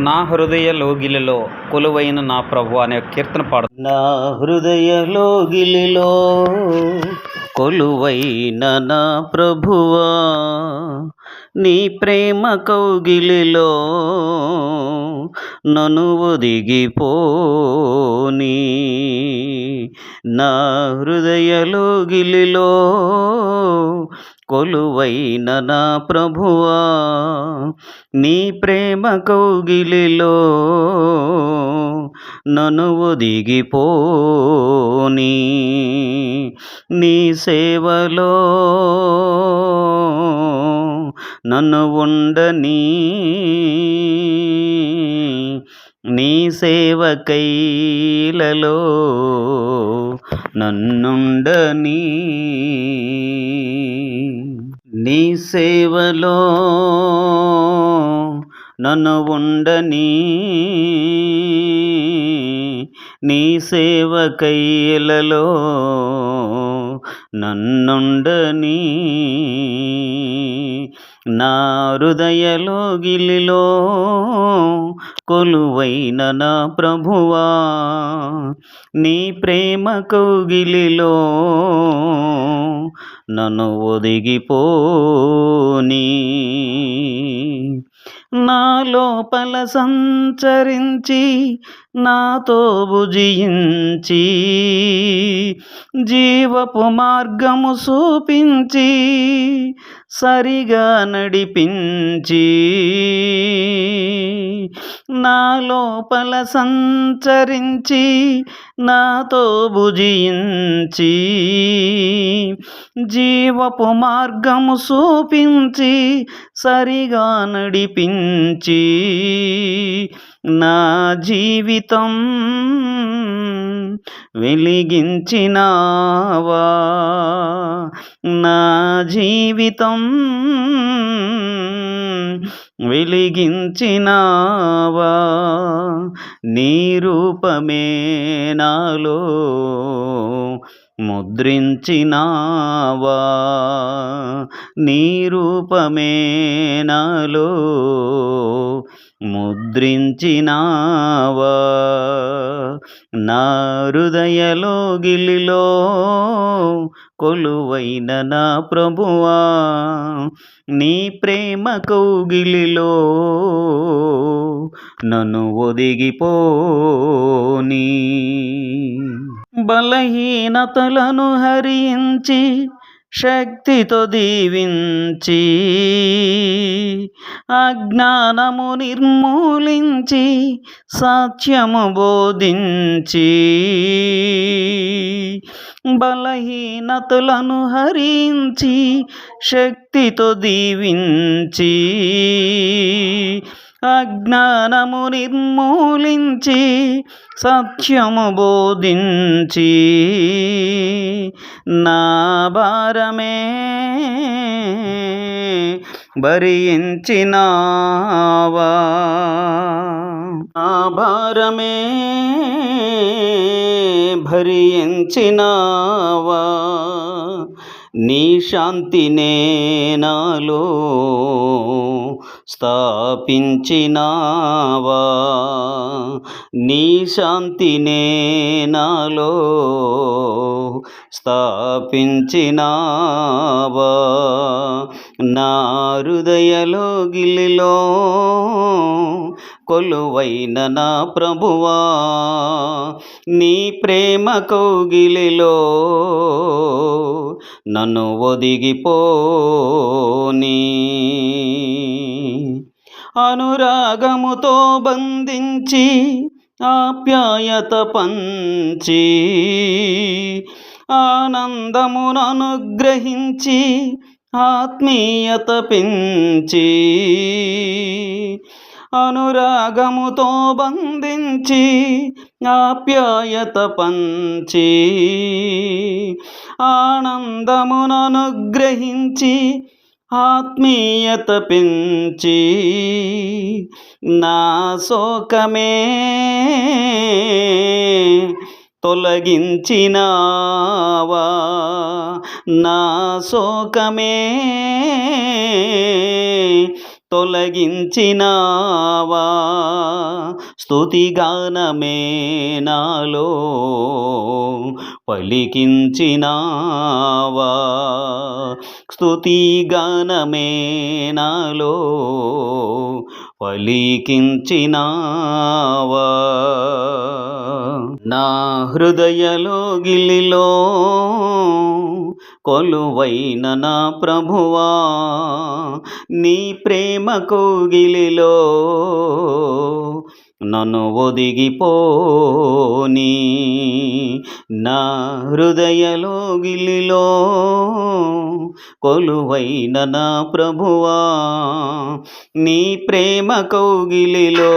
నా హృదయ లోగిలిలో కొలువైన నా ప్రభు అనే కీర్తన పాడు. నా హృదయ లోగిలిలో కొలువైన నా ప్రభువా, నీ ప్రేమ కౌగిలిలో నన్ను ఒదిగిపోని. నా హృదయ లోగిలిలో కొలువైన నా ప్రభువా, నీ ప్రేమ కౌగిలిలో నన్ను ఒదిగిపోని. నీ సేవలో నన్ను ఉండని, నీ సేవకైలలో నన్నుండని. నీ సేవలో నన్ను ఉండని, నీ సేవకైలలో నన్నుండని. నా హృదయ లోగిలిలో కొలువైన నా ప్రభువా, నీ ప్రేమ కౌగిలిలో నన్ను ఒదిగిపోని. నా లోపల సంచరించి నాతో భుజించి, జీవపు మార్గము చూపించి సరిగా నడిపించి. నా లోపల సంచరించి నాతో భుజించి, జీవపు మార్గము చూపించి సరిగా నడిపించి. నా జీవితం వెలిగించినావా, నా జీవితం వెలిగించినావా. నీ రూపమే నాలో ముద్రించినావా, నీ రూపమే నాలో ముద్రించినావా. నా హృదయ లోగిలిలో కొలువైన నా ప్రభువా, నీ ప్రేమ కౌగిలిలో నన్ను ఒదిగిపోని. బలహీనతలను హరించి శక్తితో దీవించి, అజ్ఞానము నిర్మూలించి సత్యము బోధించి. బలహీనతలను హరించి శక్తితో దీవించి, అజ్ఞానము నిర్మూలించి సత్యము బోధించి. నా భారమే భరించినావా, నా భారమే భరించినావా. నీ శాంతినే నాలో స్థాపించినావా, నీ శాంతినే నాలో స్థాపించినావా. నా హృదయ లోగిలిలో కొలువైన నా ప్రభువా, నీ ప్రేమ కౌగిలిలో నన్ను ఒదిగిపోని. అనురాగముతో బంధించి ఆప్యాయత పంచి, ఆనందమును అనుగ్రహించి ఆత్మీయత పెంచి. అనురాగముతో బంధించి ఆప్యాయత పంచి, ఆనందమును అనుగ్రహించి ఆత్మీయత పెంచి. నా శోకమే తొలగించినావా, నా శోకమే తొలగించినావా స్తుతిగానమే నాలో పలికించినావా, స్తుతిగానమే నాలో పలికించినావా. నా హృదయలోగిలిలో కొలువైన నా ప్రభువా, నీ ప్రేమ కోగిలిలో నన్ను ఒదిగిపోని. నా హృదయలోగిలిలో కొలువైన నా ప్రభువా, నీ ప్రేమ కౌగిలిలో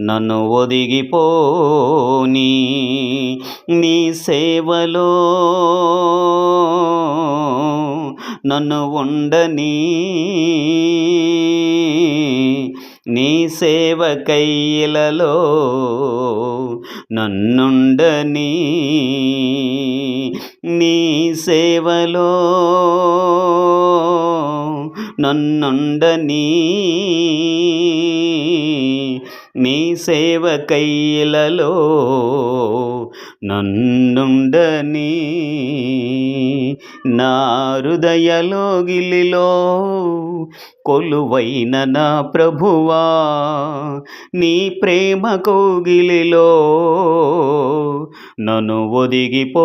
నన్ను ఒదిగిపోని. నీ సేవలో నన్ను ఉండని, నీ సేవకైలలో నన్నుండని. నీ సేవలో నన్నుండని, నీ సేవకైలలో నన్నుండని. నా హృదయలోగిలిలో కొలువైన నా ప్రభువా, నీ ప్రేమ కోగిలిలో నన్ను ఒదిగిపోని.